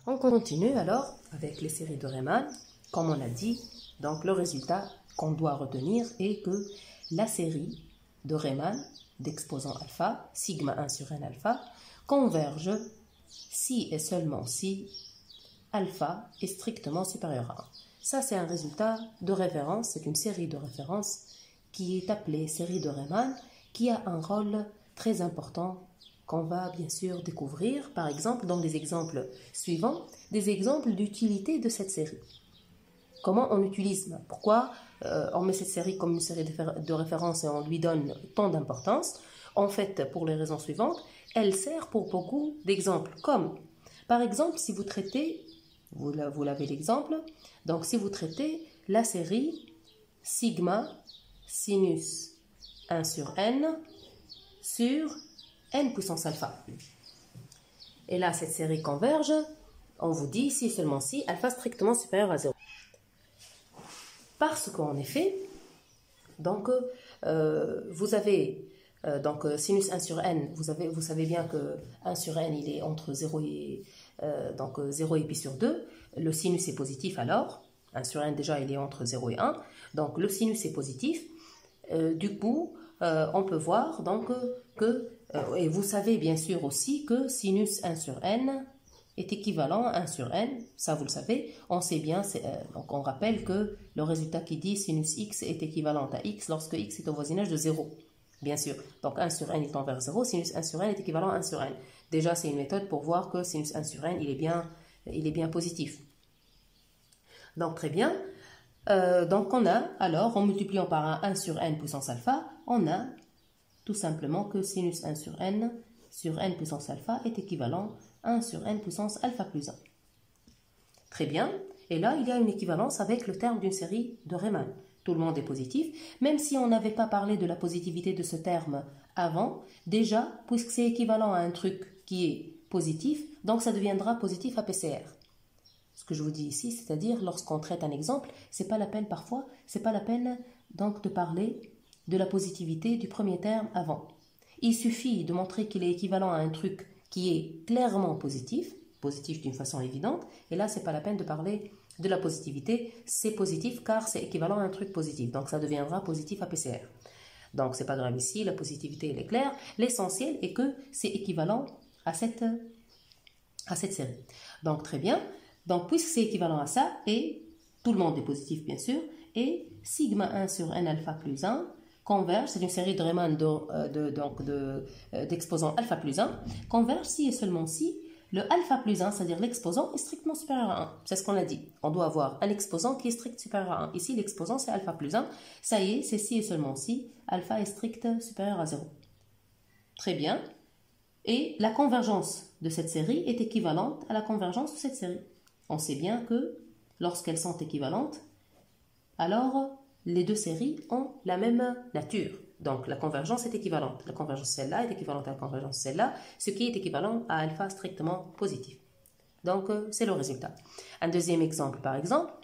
On continue alors avec les séries de Riemann. Comme on a dit, donc le résultat qu'on doit retenir est que la série de Riemann d'exposant alpha, sigma 1 sur n alpha, converge si et seulement si alpha est strictement supérieur à 1. Ça, c'est un résultat de référence, c'est une série de référence qui est appelée série de Riemann, qui a un rôle très important qu'on va bien sûr découvrir, par exemple, dans les exemples suivants, des exemples d'utilité de cette série. Comment on utilise, pourquoi on met cette série comme une série de référence et on lui donne tant d'importance? En fait, pour les raisons suivantes, elle sert pour beaucoup d'exemples, comme, par exemple, si vous traitez, vous l'avez l'exemple, donc si vous traitez la série sigma sinus 1 sur n sur n puissance alpha. Et là, cette série converge, on vous dit si seulement si alpha strictement supérieur à 0. Parce qu'en effet, donc, vous avez donc sinus 1 sur n, vous savez bien que 1 sur n, il est entre 0 et, 0 et pi sur 2. Le sinus est positif alors. 1 sur n, déjà, il est entre 0 et 1. Donc, le sinus est positif. Du coup, on peut voir donc que, et vous savez bien sûr aussi que sinus 1 sur n est équivalent à 1 sur n, ça vous le savez, on sait bien, donc on rappelle que le résultat qui dit sinus x est équivalent à x lorsque x est au voisinage de 0, bien sûr. Donc 1 sur n est envers 0, sinus 1 sur n est équivalent à 1 sur n. Déjà, c'est une méthode pour voir que sinus 1 sur n, il est bien positif. Donc très bien. Donc on a, alors, en multipliant par 1 sur n puissance alpha, on a tout simplement que sinus 1 sur n puissance alpha est équivalent à 1 sur n puissance alpha plus 1. Très bien. Et là, il y a une équivalence avec le terme d'une série de Riemann. Tout le monde est positif. Même si on n'avait pas parlé de la positivité de ce terme avant, déjà, puisque c'est équivalent à un truc qui est positif, donc ça deviendra positif à PCR. Ce que je vous dis ici, c'est-à-dire lorsqu'on traite un exemple, c'est pas la peine parfois, c'est pas la peine donc de parler de la positivité du premier terme avant. Il suffit de montrer qu'il est équivalent à un truc qui est clairement positif d'une façon évidente, et là c'est pas la peine de parler de la positivité, c'est positif car c'est équivalent à un truc positif, donc ça deviendra positif à PCR. Donc c'est pas grave ici, la positivité elle est claire, l'essentiel est que c'est équivalent à cette série. Donc très bien. Donc, puisque c'est équivalent à ça, et tout le monde est positif, bien sûr, et sigma 1 sur n alpha plus 1 converge, c'est une série de Riemann d'exposants alpha plus 1, converge si et seulement si le alpha plus 1, c'est-à-dire l'exposant, est strictement supérieur à 1. C'est ce qu'on a dit. On doit avoir un exposant qui est strict supérieur à 1. Ici, l'exposant, c'est alpha plus 1. Ça y est, c'est si et seulement si alpha est strict supérieur à 0. Très bien. Et la convergence de cette série est équivalente à la convergence de cette série. On sait bien que lorsqu'elles sont équivalentes, alors les deux séries ont la même nature. Donc la convergence est équivalente. La convergence celle-là est équivalente à la convergence celle-là, ce qui est équivalent à alpha strictement positif. Donc c'est le résultat. Un deuxième exemple par exemple,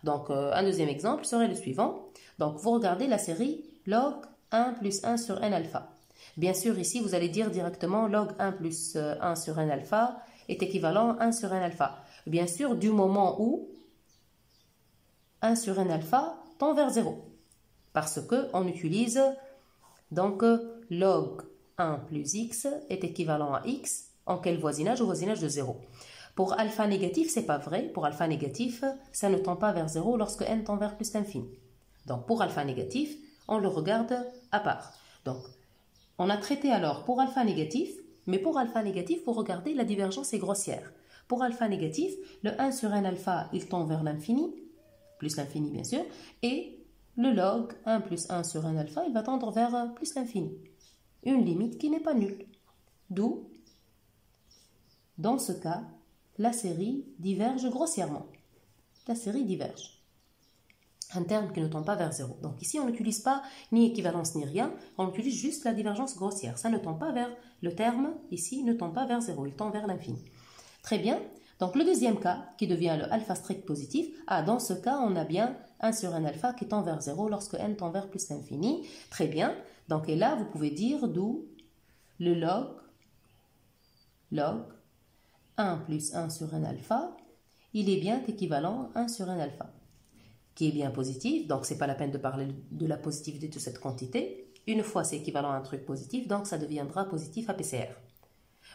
Donc un deuxième exemple serait le suivant. Donc vous regardez la série log 1 plus 1 sur n alpha. Bien sûr ici vous allez dire directement log 1 plus 1 sur n alpha est équivalent à 1 sur n alpha. Bien sûr, du moment où 1 sur n alpha tend vers 0. Parce qu'on utilise donc log 1 plus x est équivalent à x en quel voisinage? Au voisinage de 0. Pour alpha négatif, c'est pas vrai. Pour alpha négatif, ça ne tend pas vers 0 lorsque n tend vers plus l'infini. Donc pour alpha négatif, on le regarde à part. Donc on a traité alors pour alpha négatif. Mais pour alpha négatif, vous regardez, la divergence est grossière. Pour alpha négatif, le 1 sur n alpha, il tend vers l'infini, plus l'infini bien sûr, et le log 1 plus 1 sur n alpha, il va tendre vers plus l'infini. Une limite qui n'est pas nulle. D'où, dans ce cas, la série diverge grossièrement. La série diverge. Un terme qui ne tend pas vers 0. Donc ici, on n'utilise pas ni équivalence ni rien, on utilise juste la divergence grossière. Ça ne tend pas vers, le terme ici ne tend pas vers 0, il tend vers l'infini. Très bien. Donc le deuxième cas, qui devient le alpha strict positif, dans ce cas, on a bien 1 sur n alpha qui tend vers 0 lorsque n tend vers plus l'infini. Très bien. Donc et là, vous pouvez dire d'où le log 1 plus 1 sur n alpha, il est bien équivalent à 1 sur n alpha, qui est bien positif, donc ce n'est pas la peine de parler de la positivité de cette quantité. Une fois c'est équivalent à un truc positif, donc ça deviendra positif à PCR.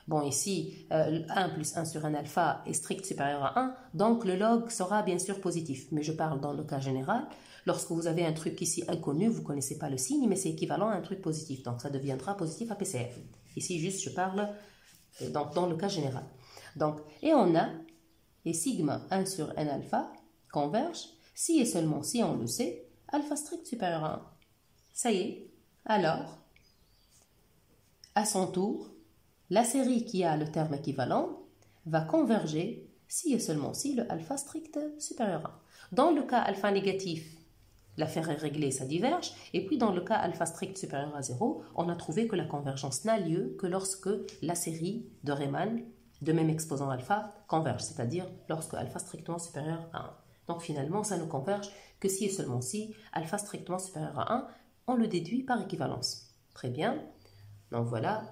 Bon, ici, 1 plus 1 sur n alpha est strict supérieur à 1, donc le log sera bien sûr positif. Mais je parle dans le cas général. Lorsque vous avez un truc ici inconnu, vous ne connaissez pas le signe, mais c'est équivalent à un truc positif. Donc ça deviendra positif à PCR. Ici, juste, je parle donc, dans le cas général. Donc, et on a, et sigma 1 sur n alpha converge, si et seulement si on le sait, alpha strict supérieur à 1. Ça y est. Alors, à son tour, la série qui a le terme équivalent va converger si et seulement si le alpha strict supérieur à 1. Dans le cas alpha négatif, l'affaire est réglée, ça diverge. Et puis dans le cas alpha strict supérieur à 0, on a trouvé que la convergence n'a lieu que lorsque la série de Riemann de même exposant alpha converge, c'est-à-dire lorsque alpha strictement supérieur à 1. Donc finalement, ça ne converge que si et seulement si alpha strictement supérieur à 1, on le déduit par équivalence. Très bien. Donc voilà.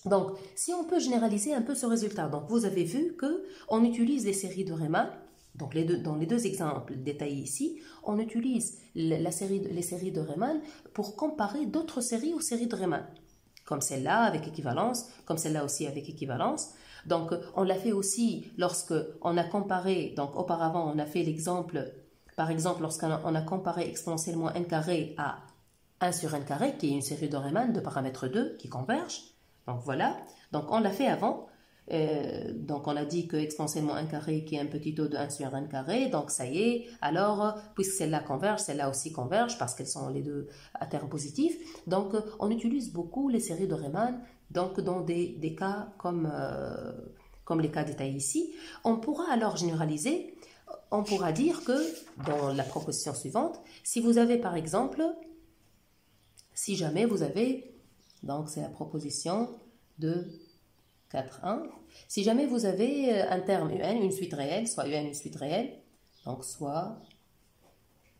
Donc, si on peut généraliser un peu ce résultat, donc vous avez vu qu'on utilise les séries de Riemann, donc dans les deux exemples détaillés ici, on utilise les séries de Riemann pour comparer d'autres séries aux séries de Riemann, comme celle-là avec équivalence, comme celle-là aussi avec équivalence. Donc, on l'a fait aussi lorsque on a comparé, donc auparavant on a fait l'exemple, par exemple lorsqu'on a comparé exponentiellement n carré à 1 sur n carré, qui est une série de Riemann de paramètre 2 qui converge. Donc voilà, donc on l'a fait avant, donc on a dit que exponentiellement 1 carré qui est un petit taux de 1 sur n carré, donc ça y est, alors puisque celle-là converge, celle-là aussi converge parce qu'elles sont les deux à terme positif, donc on utilise beaucoup les séries de Riemann, donc dans des cas comme les cas détaillés ici. On pourra alors généraliser, on pourra dire que dans la proposition suivante, si vous avez par exemple, si jamais vous avez, donc c'est la proposition de 4.1. Si jamais vous avez un terme un, une suite réelle, soit un une suite réelle, donc soit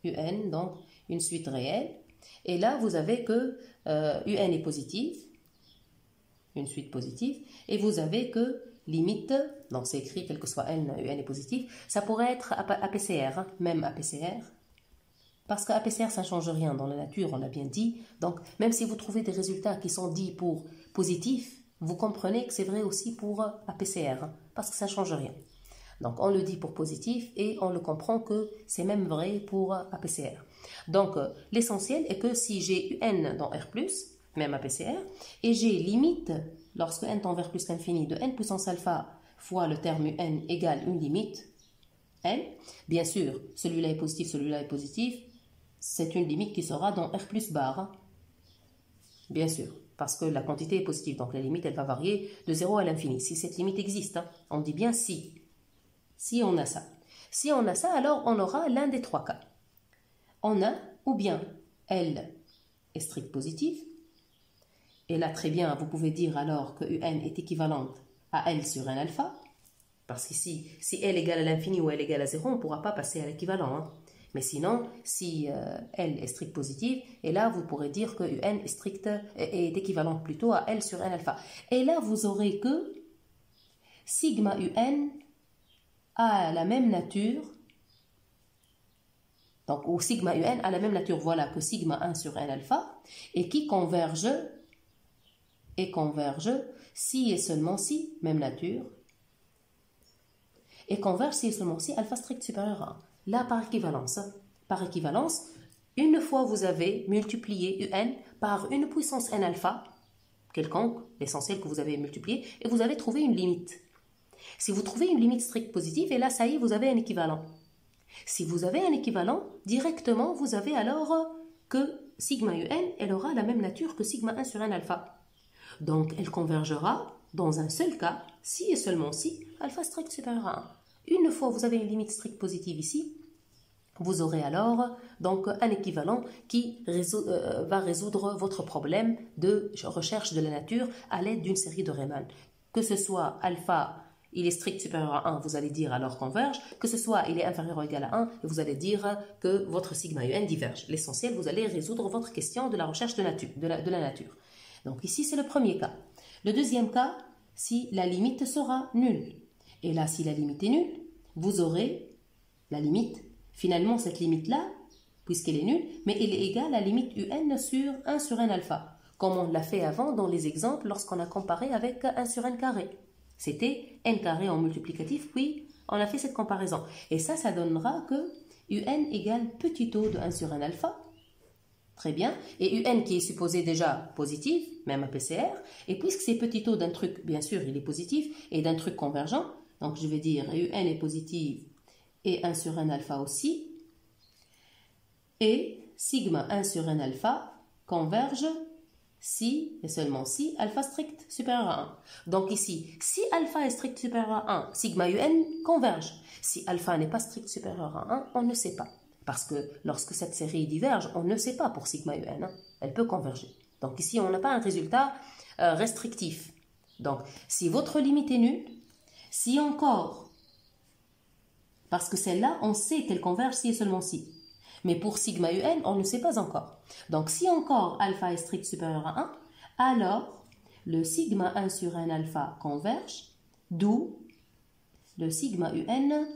un, donc une suite réelle, et là vous avez que un est positif, une suite positive, et vous avez que limite, donc c'est écrit quel que soit n, un est positif, ça pourrait être APCR, même APCR, parce qu'APCR, ça ne change rien dans la nature, on l'a bien dit. Donc, même si vous trouvez des résultats qui sont dits pour positifs, vous comprenez que c'est vrai aussi pour APCR, parce que ça ne change rien. Donc, on le dit pour positif et on le comprend que c'est même vrai pour APCR. Donc, l'essentiel est que si j'ai un dans R+, même APCR, et j'ai limite, lorsque n tend vers plus l'infini, de n puissance alpha fois le terme n égale une limite n, bien sûr, celui-là est positif, c'est une limite qui sera dans R plus bar, bien sûr, parce que la quantité est positive, donc la limite, elle va varier de 0 à l'infini. Si cette limite existe, on dit bien si. Si on a ça. Si on a ça, alors on aura l'un des trois cas. On a ou bien L est strict positif, et là, très bien, vous pouvez dire alors que UN est équivalente à L sur n alpha, parce qu'ici, si L égale à l'infini ou L égale à 0, on ne pourra pas passer à l'équivalent, hein. Mais sinon, si L est strict positive, et là, vous pourrez dire que UN est équivalente plutôt à L sur n alpha. Et là, vous aurez que sigma UN a la même nature, donc ou sigma UN a la même nature, voilà, que sigma 1 sur n alpha, et qui converge, si et seulement si, même nature, et converge si et seulement si alpha strict supérieur à 1. Là, par équivalence, une fois vous avez multiplié un par une puissance n alpha, quelconque, l'essentiel que vous avez multiplié, et vous avez trouvé une limite. Si vous trouvez une limite stricte positive, et là, ça y est, vous avez un équivalent. Si vous avez un équivalent, directement, vous avez alors que sigma un, elle aura la même nature que sigma 1 sur n alpha. Donc, elle convergera dans un seul cas, si et seulement si, alpha strict supérieur à 1. Une fois vous avez une limite stricte positive ici, vous aurez alors donc un équivalent qui va résoudre votre problème de recherche de la nature à l'aide d'une série de Riemann. Que ce soit alpha, il est strict supérieur à 1, vous allez dire alors converge. Que ce soit il est inférieur ou égal à 1, vous allez dire que votre sigma un diverge. L'essentiel, vous allez résoudre votre question de la recherche de la nature. Donc ici, c'est le premier cas. Le deuxième cas, si la limite sera nulle. Et là, si la limite est nulle, vous aurez la limite. Finalement, cette limite-là, puisqu'elle est nulle, mais elle est égale à la limite un sur 1 sur n alpha, comme on l'a fait avant dans les exemples lorsqu'on a comparé avec 1 sur n carré. C'était n carré en multiplicatif, puis on a fait cette comparaison. Et ça donnera que un égale petit o de 1 sur n alpha. Très bien. Et un qui est supposé déjà positif, même à PCR, et puisque c'est petit o d'un truc, bien sûr, il est positif, et d'un truc convergent, donc je vais dire un est positif et 1 sur n alpha aussi, et sigma 1 sur n alpha converge si et seulement si alpha strict supérieur à 1. Donc ici, si alpha est strict supérieur à 1, sigma un converge. Si alpha n'est pas strict supérieur à 1, on ne sait pas. Parce que lorsque cette série diverge, on ne sait pas pour sigma un. Elle peut converger. Donc ici, on n'a pas un résultat restrictif. Donc, si votre limite est nulle, si encore, parce que celle-là, on sait qu'elle converge si et seulement si. Mais pour sigma un, on ne sait pas encore. Donc, si encore alpha est strict supérieur à 1, alors le sigma 1 sur n alpha converge, d'où le sigma un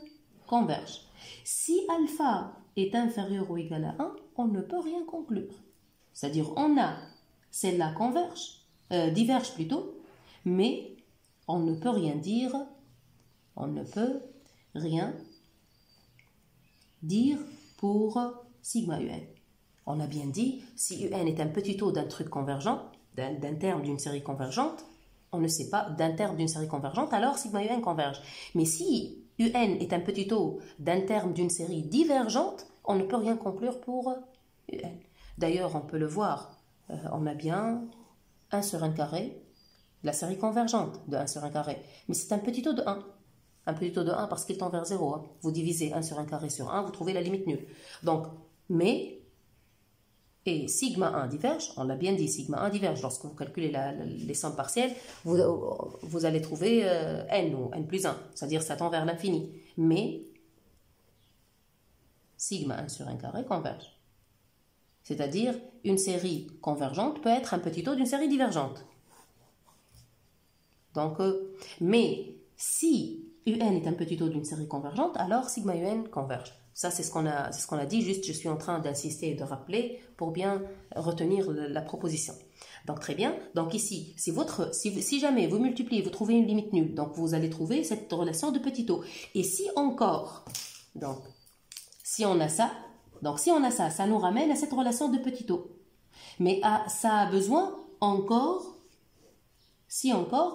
converge. Si alpha est inférieur ou égal à 1, on ne peut rien conclure. C'est-à-dire, on a celle-là diverge plutôt, mais on ne peut rien dire, pour sigma un. On a bien dit, si un est un petit taux d'un truc convergent, d'un terme d'une série convergente, on ne sait pas d'un terme d'une série convergente, alors sigma un converge. Mais si un est un petit taux d'un terme d'une série divergente, on ne peut rien conclure pour un. D'ailleurs, on peut le voir, on a bien 1 sur 1 carré, la série convergente de 1 sur 1 carré, mais c'est un petit taux de 1. Un petit taux de 1 parce qu'il tend vers 0. Hein. Vous divisez 1 sur 1 carré sur 1, vous trouvez la limite nulle. Donc, et sigma 1 diverge, on l'a bien dit, sigma 1 diverge. Lorsque vous calculez les sommes partielles, vous allez trouver n ou n plus 1, c'est-à-dire ça tend vers l'infini. Mais sigma 1 sur 1 carré converge. C'est-à-dire une série convergente peut être un petit taux d'une série divergente. Donc, mais si un est un petit taux d'une série convergente, alors sigma un converge. Ça, c'est ce qu'on a dit, juste je suis en train d'insister et de rappeler pour bien retenir la proposition. Donc très bien, donc ici, si jamais vous multipliez, vous trouvez une limite nulle, donc vous allez trouver cette relation de petit taux. Et si encore, donc si on a ça, ça nous ramène à cette relation de petit taux. Mais ça a besoin encore,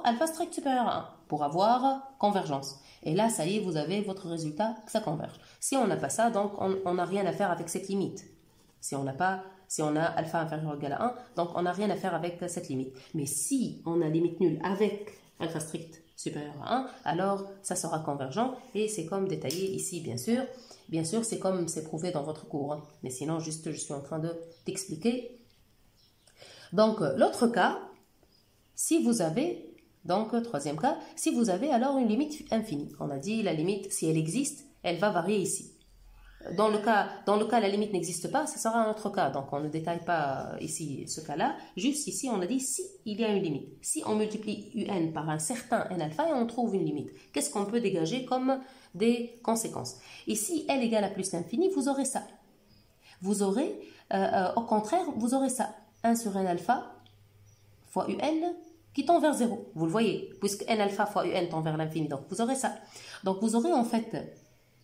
alpha strict supérieur à 1 pour avoir convergence. Et là, ça y est, vous avez votre résultat, que ça converge. Si on n'a pas ça, donc on n'a rien à faire avec cette limite. Si on a alpha inférieur ou égal à 1, donc on n'a rien à faire avec cette limite. Mais si on a limite nulle avec alpha strict supérieur à 1, alors ça sera convergent et c'est comme détaillé ici, bien sûr. Bien sûr, c'est comme c'est prouvé dans votre cours. Hein. Mais sinon, juste, je suis en train d'expliquer. Donc, l'autre cas, si vous avez... Donc, troisième cas, si vous avez alors une limite infinie. On a dit la limite, si elle existe, elle va varier ici. Dans le cas la limite n'existe pas, ça sera un autre cas. Donc, on ne détaille pas ici ce cas-là. Juste ici, on a dit si il y a une limite. Si on multiplie un par un certain n alpha et on trouve une limite, qu'est-ce qu'on peut dégager comme des conséquences? Et si L égale à plus l'infini, vous aurez ça. Vous aurez, au contraire, vous aurez ça. 1 sur n alpha fois un qui tend vers 0. Vous le voyez, puisque n alpha fois un tend vers l'infini. Donc, vous aurez ça. Donc, vous aurez en fait,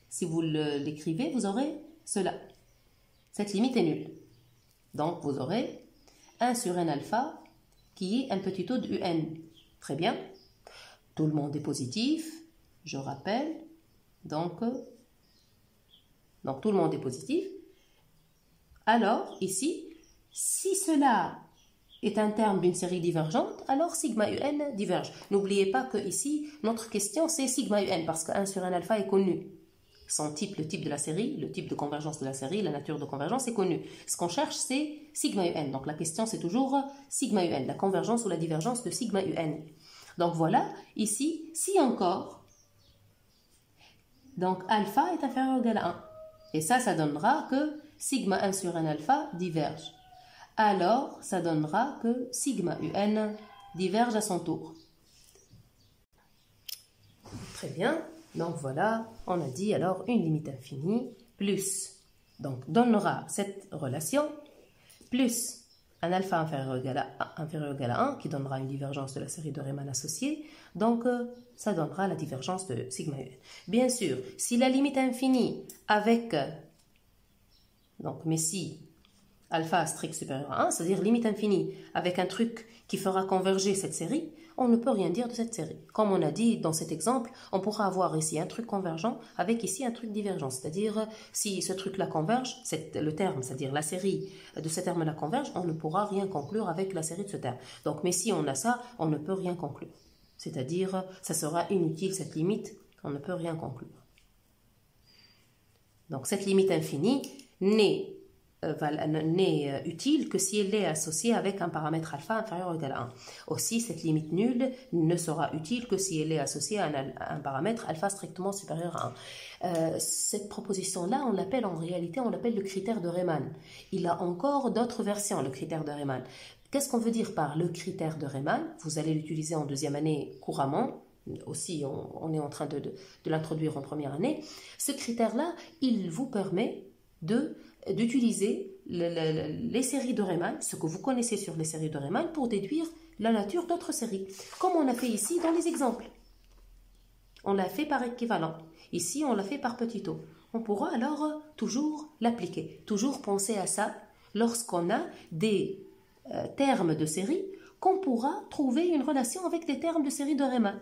si vous l'écrivez, vous aurez cela. Cette limite est nulle. Donc, vous aurez 1 sur n alpha qui est un petit taux de un. Très bien. Tout le monde est positif. Je rappelle. Donc tout le monde est positif. Alors, ici, si cela est un terme d'une série divergente, alors sigma un diverge. N'oubliez pas que ici, notre question, c'est sigma un, parce que 1 sur n alpha est connu. Son type, le type de la série, le type de convergence de la série, la nature de convergence est connue. Ce qu'on cherche, c'est sigma un. Donc, la question, c'est toujours sigma un, la convergence ou la divergence de sigma un. Donc, voilà, ici, si encore, donc alpha est inférieur ou égal à 1. Et ça donnera que sigma 1 sur n alpha diverge. Alors, ça donnera que sigma un diverge à son tour. Très bien. Donc voilà, on a dit alors une limite infinie plus, donc donnera cette relation, plus un alpha inférieur ou égal à 1 qui donnera une divergence de la série de Riemann associée. Donc ça donnera la divergence de sigma un. Bien sûr, si la limite infinie avec, donc mais si alpha strict supérieur à 1, c'est-à-dire limite infinie avec un truc qui fera converger cette série, on ne peut rien dire de cette série. Comme on a dit dans cet exemple, on pourra avoir ici un truc convergent avec ici un truc divergent. C'est-à-dire, si ce truc-là converge, le terme, c'est-à-dire la série de ce terme-là converge, on ne pourra rien conclure avec la série de ce terme. Donc, mais si on a ça, on ne peut rien conclure. C'est-à-dire, ça sera inutile cette limite, on ne peut rien conclure. Donc, cette limite infinie n'est utile que si elle est associée avec un paramètre alpha inférieur ou égal à 1. Aussi, cette limite nulle ne sera utile que si elle est associée à un paramètre alpha strictement supérieur à 1. Cette proposition-là, on l'appelle en réalité, on l'appelle le critère de Riemann. Il a encore d'autres versions, le critère de Riemann. Qu'est-ce qu'on veut dire par le critère de Riemann? Vous allez l'utiliser en deuxième année couramment. Aussi, on est en train de l'introduire en première année. Ce critère-là, il vous permet d'utiliser les séries de Riemann, ce que vous connaissez sur les séries de Riemann, pour déduire la nature d'autres séries, comme on a fait ici dans les exemples. On l'a fait par équivalent. Ici, on l'a fait par petit o. On pourra alors toujours l'appliquer, toujours penser à ça lorsqu'on a des termes de série qu'on pourra trouver une relation avec des termes de série de Riemann.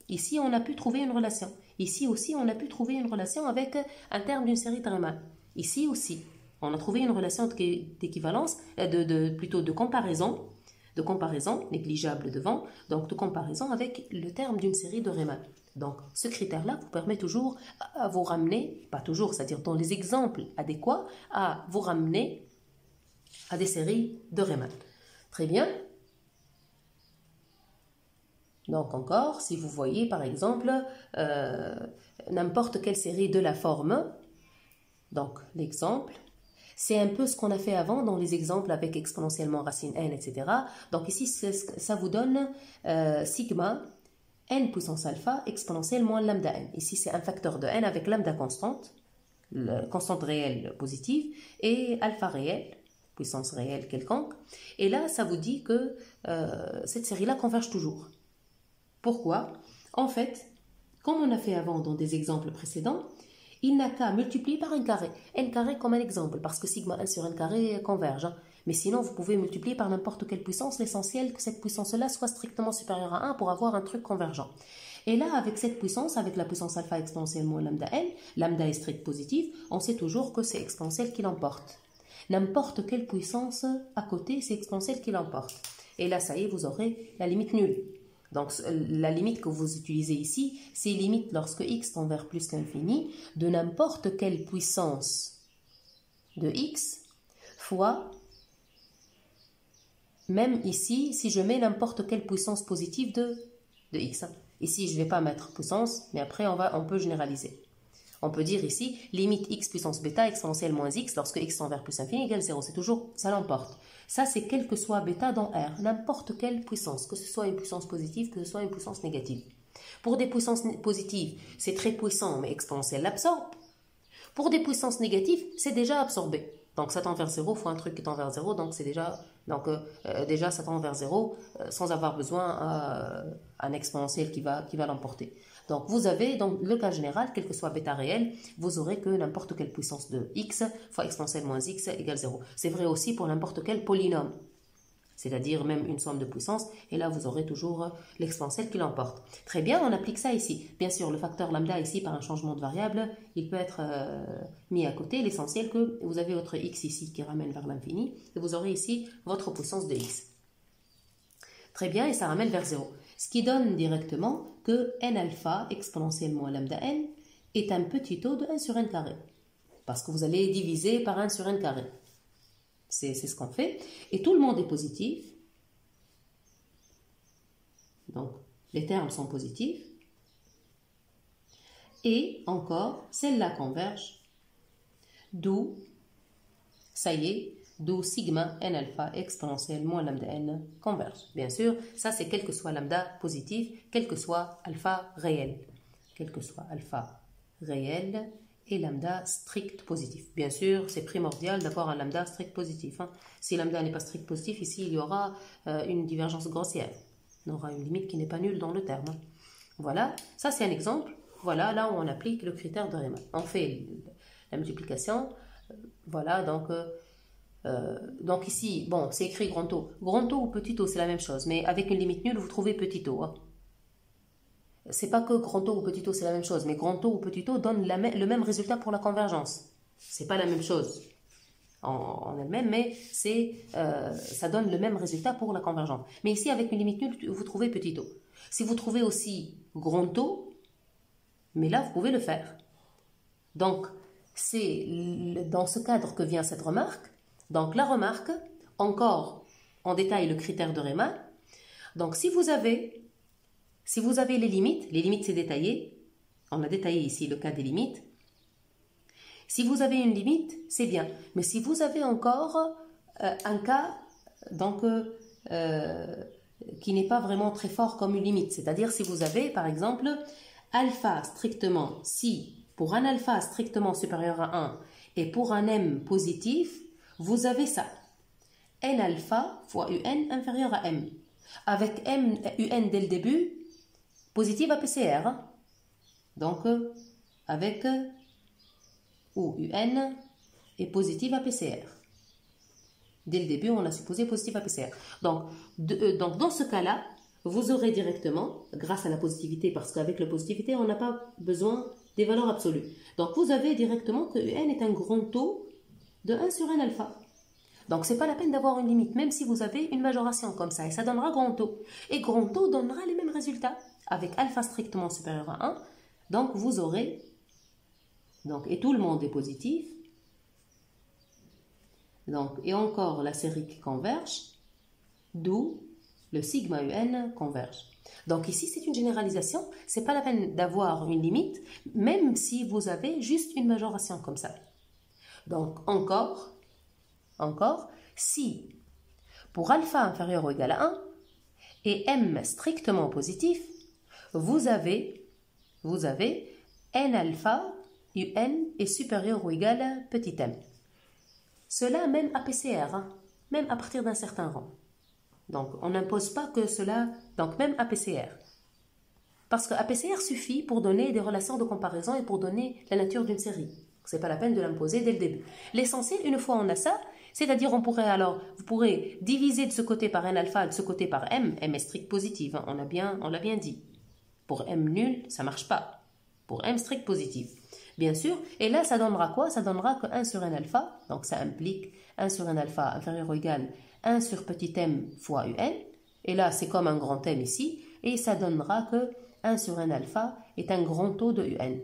Ici, on a pu trouver une relation. Ici aussi, on a pu trouver une relation avec un terme d'une série de Riemann. Ici aussi, on a trouvé une relation d'équivalence, plutôt de comparaison négligeable devant, donc de comparaison avec le terme d'une série de Riemann. Donc, ce critère-là vous permet toujours à vous ramener, pas toujours, c'est-à-dire dans les exemples adéquats, à vous ramener à des séries de Riemann. Très bien. Donc encore, si vous voyez par exemple n'importe quelle série de la forme, donc l'exemple, c'est un peu ce qu'on a fait avant dans les exemples avec exponentiellement racine n, etc. Donc ici, ça vous donne sigma n puissance alpha exponentielle moins lambda n. Ici, c'est un facteur de n avec lambda constante, constante réelle positive, et alpha réelle, puissance réelle quelconque. Et là, ça vous dit que cette série-là converge toujours. Pourquoi? En fait, comme on a fait avant dans des exemples précédents, il n'a qu'à multiplier par n carré. N carré comme un exemple, parce que sigma 1 sur n carré converge. Mais sinon, vous pouvez multiplier par n'importe quelle puissance. L'essentiel que cette puissance-là soit strictement supérieure à 1 pour avoir un truc convergent. Et là, avec cette puissance, avec la puissance alpha exponentielle moins lambda n, lambda est strict positif, on sait toujours que c'est exponentielle qui l'emporte. N'importe quelle puissance à côté, c'est exponentielle qui l'emporte. Et là, ça y est, vous aurez la limite nulle. Donc, la limite que vous utilisez ici, c'est limite lorsque x tend vers plus l'infini de n'importe quelle puissance de x fois, même ici, si je mets n'importe quelle puissance positive de x. Ici, je ne vais pas mettre puissance, mais après, on peut généraliser. On peut dire ici, limite x puissance bêta exponentielle moins x lorsque x tend vers plus infini égale 0. C'est toujours, ça l'emporte. Ça, c'est quel que soit bêta dans R, n'importe quelle puissance, que ce soit une puissance positive, que ce soit une puissance négative. Pour des puissances positives, c'est très puissant, mais exponentielle l'absorbe. Pour des puissances négatives, c'est déjà absorbé. Donc ça tend vers 0, il faut un truc qui tend vers 0, donc c'est déjà, déjà ça tend vers 0 sans avoir besoin d'un exponentiel qui va l'emporter. Donc vous avez, dans le cas général, quel que soit bêta réel, vous aurez que n'importe quelle puissance de x fois exponentielle moins x égale 0. C'est vrai aussi pour n'importe quel polynôme, c'est-à-dire même une somme de puissance, et là vous aurez toujours l'exponentielle qui l'emporte. Très bien, on applique ça ici. Bien sûr, le facteur lambda ici, par un changement de variable, il peut être mis à côté. L'essentiel que vous avez votre x ici qui ramène vers l'infini, et vous aurez ici votre puissance de x. Très bien, et ça ramène vers 0. Ce qui donne directement que n alpha exponentielle moins lambda n est un petit taux de 1 sur n carré. Parce que vous allez diviser par 1 sur n carré. C'est ce qu'on fait. Et tout le monde est positif. Donc, les termes sont positifs. Et encore, celle-là converge. D'où, ça y est, d'où sigma n alpha exponentielle moins lambda n converge. Bien sûr, ça c'est quel que soit lambda positif, quel que soit alpha réel. quel que soit alpha réel et lambda strict positif. Bien sûr, c'est primordial d'avoir un lambda strict positif. Si lambda n'est pas strict positif, ici, il y aura une divergence grossière. On aura une limite qui n'est pas nulle dans le terme. Voilà, ça c'est un exemple. Voilà, là où on applique le critère de Riemann. On fait la multiplication. Voilà, donc ici, bon, c'est écrit grand O. Grand O ou petit O, c'est la même chose. Mais avec une limite nulle, vous trouvez petit O. C'est pas que grand O ou petit O, c'est la même chose. Mais grand O ou petit O donnent le même résultat pour la convergence. C'est pas la même chose en elle-même, mais ça donne le même résultat pour la convergence. Mais ici, avec une limite nulle, vous trouvez petit O. Si vous trouvez aussi grand O, mais là, vous pouvez le faire. Donc, c'est dans ce cadre que vient cette remarque. Donc, la remarque, encore en détail le critère de Riemann. Donc, si vous avez les limites c'est détaillé. On a détaillé ici le cas des limites. Si vous avez une limite, c'est bien. Mais si vous avez encore un cas qui n'est pas vraiment très fort comme une limite, c'est-à-dire si vous avez, par exemple, alpha strictement, si pour un alpha strictement supérieur à 1 et pour un m positif, vous avez ça. N alpha fois un inférieur à m. Avec m, un dès le début, positive à PCR. Donc, avec où un est positive à PCR. Dès le début, on a supposé positive à PCR. Donc dans ce cas-là, vous aurez directement, grâce à la positivité, parce qu'avec la positivité, on n'a pas besoin des valeurs absolues. Donc, vous avez directement que un est un grand taux de 1 sur n alpha. Donc, ce n'est pas la peine d'avoir une limite, même si vous avez une majoration comme ça, et ça donnera grand taux. Et grand taux donnera les mêmes résultats, avec alpha strictement supérieur à 1. Donc, vous aurez, et tout le monde est positif, et encore la série qui converge, d'où le sigma un converge. Donc ici, c'est une généralisation. Ce n'est pas la peine d'avoir une limite, même si vous avez juste une majoration comme ça. Donc encore, si pour alpha inférieur ou égal à 1 et m strictement positif, vous avez n alpha un est supérieur ou égal à petit m. Cela même à PCR, même à partir d'un certain rang. Donc, on n'impose pas que cela, donc même à PCR. Parce que PCR suffit pour donner des relations de comparaison et pour donner la nature d'une série. Ce n'est pas la peine de l'imposer dès le début. L'essentiel, une fois on a ça, c'est-à-dire vous pourrez diviser de ce côté par n alpha, de ce côté par m est strict positive, on l'a bien dit. Pour m nul, ça ne marche pas. Pour m strict positive. Bien sûr, et là ça donnera quoi? Ça donnera que 1 sur n alpha, donc ça implique 1 sur n alpha inférieur ou égal 1 sur petit m fois un, et là c'est comme un grand m ici, et ça donnera que 1 sur n alpha est un grand taux de un.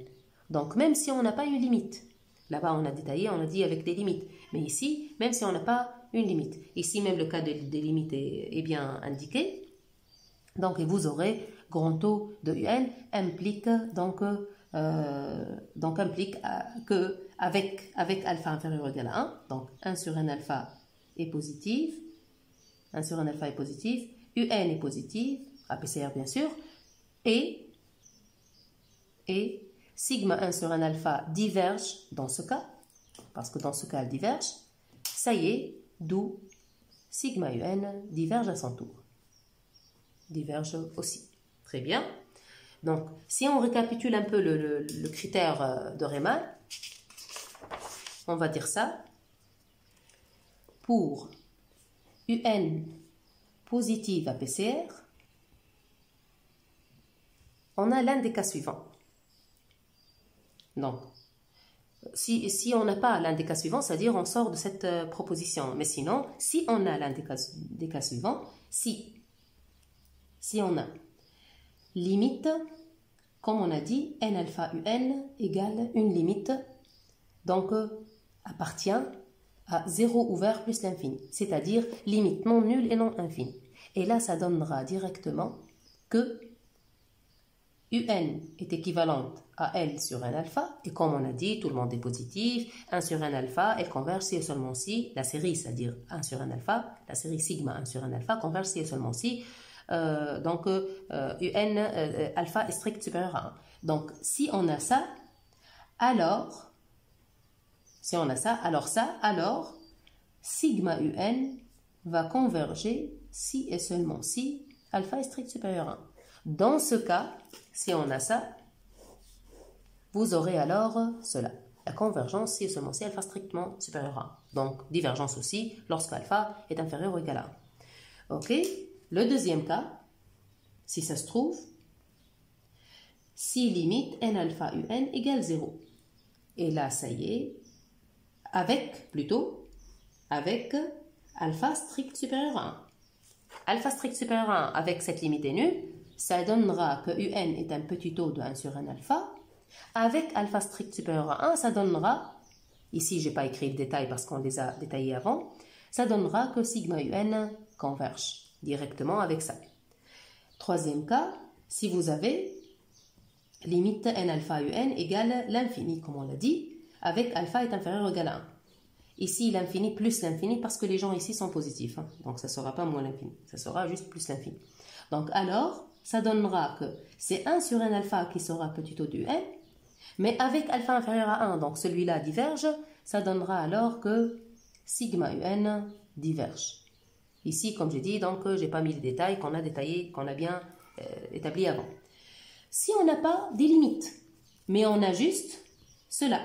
Donc même si on n'a pas une limite, là-bas on a détaillé, on a dit avec des limites, mais ici, même si on n'a pas une limite, ici même le cas des limites est bien indiqué, donc et vous aurez grand taux de un implique que avec alpha inférieur ou égal à 1, donc 1 sur n alpha est positif, 1 sur n alpha est positif, un est positif, à PCR bien sûr, et sigma 1 sur n alpha diverge dans ce cas, parce que dans ce cas elle diverge, ça y est, d'où sigma un diverge à son tour. Diverge aussi. Très bien. Donc, si on récapitule un peu le critère de Riemann, on va dire ça. Pour un positive à PCR, on a l'un des cas suivants. Donc, si on n'a pas l'un des cas suivants, c'est-à-dire on sort de cette proposition. Mais sinon, si on a l'un des cas suivants, si on a limite, comme on a dit, n alpha un égale une limite, donc appartient à 0 ouvert plus l'infini, c'est-à-dire limite non nulle et non infinie. Et là, ça donnera directement que un est équivalente à L sur n alpha, et comme on a dit, tout le monde est positif, 1 sur n alpha, elle converge si et seulement si, la série, c'est-à-dire 1 sur n alpha, la série sigma 1 sur n alpha converge si et seulement si UN alpha est strict supérieur à 1. Donc, si on a ça, alors sigma UN va converger si et seulement si alpha est strict supérieur à 1. Dans ce cas, si on a ça, vous aurez alors cela. La convergence si et seulement si alpha strictement supérieur à 1. Donc, divergence aussi lorsque alpha est inférieur ou égal à 1. Ok. Le deuxième cas, si ça se trouve, si limite n alpha un égale 0. Et là, ça y est, avec alpha strict supérieur à 1. Alpha strict supérieur à 1 avec cette limite est nulle, ça donnera que un est un petit taux de 1 sur n alpha. Avec alpha strict supérieur à 1, ça donnera, ici je n'ai pas écrit le détail parce qu'on les a détaillés avant, ça donnera que sigma un converge directement avec ça. Troisième cas, si vous avez limite n alpha un égale l'infini, comme on l'a dit, avec alpha est inférieur ou égal à 1. Ici, l'infini plus l'infini, parce que les gens ici sont positifs. Donc, ça ne sera pas moins l'infini. Ça sera juste plus l'infini. Donc, alors, ça donnera que c'est 1 sur n alpha qui sera petit taux du n, mais avec alpha inférieur à 1, donc celui-là diverge, ça donnera alors que sigma un diverge. Ici, comme j'ai dit, donc, je n'ai pas mis les détails qu'on a détaillés, qu'on a bien établi avant. Si on n'a pas des limites, mais on a juste cela.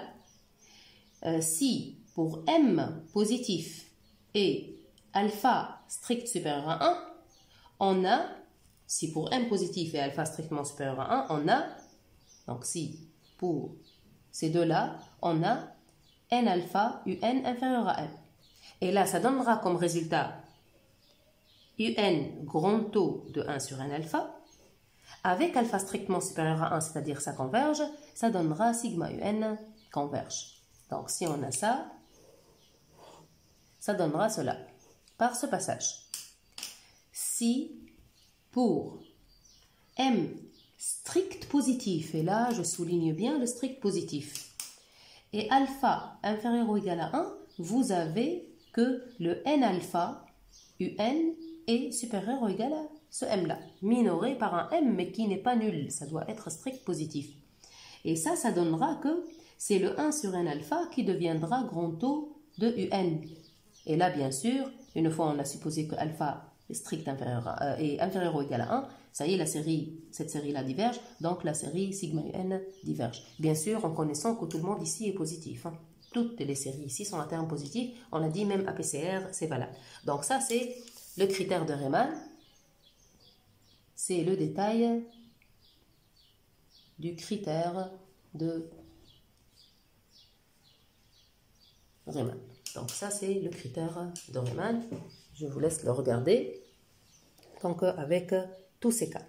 Si pour m positif et alpha strict supérieur à 1, on a, si pour m positif et alpha strictement supérieur à 1, on a, donc si pour ces deux-là, on a n alpha un inférieur à n. Et là, ça donnera comme résultat un grand taux de 1 sur n alpha, avec alpha strictement supérieur à 1, c'est-à-dire ça converge, ça donnera sigma un converge. Donc si on a ça, ça donnera cela, par ce passage. Si pour m strict positif, et là je souligne bien le strict positif, et alpha inférieur ou égal à 1, vous avez que le n alpha un est supérieur ou égal à ce m-là, minoré par un m, mais qui n'est pas nul, ça doit être strict positif. Et ça donnera que c'est le 1 sur n alpha qui deviendra grand taux de un. Et là, bien sûr, une fois on a supposé que alpha est strict inférieur ou égal à 1, ça y est, cette série-là diverge, donc la série sigma un diverge. Bien sûr, en connaissant que tout le monde ici est positif. Toutes les séries ici sont à terme positif, on l'a dit, même APCR, c'est valable. Donc ça, c'est le critère de Riemann. C'est le détail du critère de Riemann. Donc ça, c'est le critère de Riemann. Je vous laisse le regarder. Donc avec tous ces cas.